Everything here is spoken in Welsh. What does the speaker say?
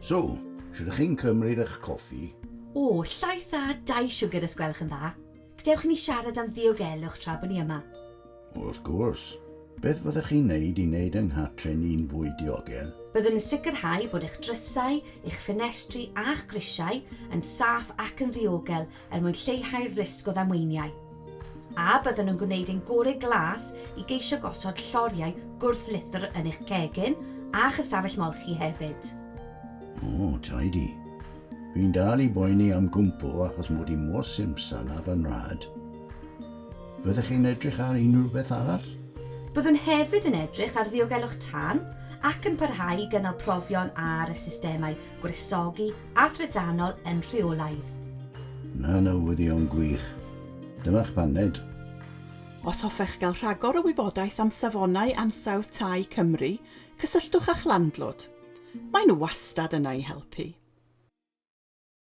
So, sydd chi'n cymryd eich coffi? O, llaeth a 2 siwgr os gwelwch yn dda. Gdewch ni siarad am ddiogelwch tra bod ni yma. Wrth gwrs. Beth fyddech chi'n neud i wneud yng nghatrin un fwy diogel? Byddwn yn sicrhau bod eich drysau, eich ffenestri a'ch grisiau yn saff ac yn ddiogel mwyn lleihau'r risg o ddamweiniau. A byddwn yn gwneud ein gorau glas i geisio gosod lloriau gwrth-lithr yn eich cegin a'ch ystafell molchi hefyd. O, tidy. Fi'n dal i boeni am gwmpo achos mod i mor simsan a fy nrad. Fyddech chi'n edrych ar unrhyw beth arall? Byddwn hefyd yn edrych ar ddiogelwch tân ac yn parhau i gynnal profion ar y systemau gwresogi a thrydanol yn rheolaidd. Na newyddion gwych. Dyma'ch paned. Os hoffech gael rhagor o wybodaeth am Safonau Ansawdd Tai Cymru, cysylltwch â'ch landlord. Maen nhw wastad yna i helpu.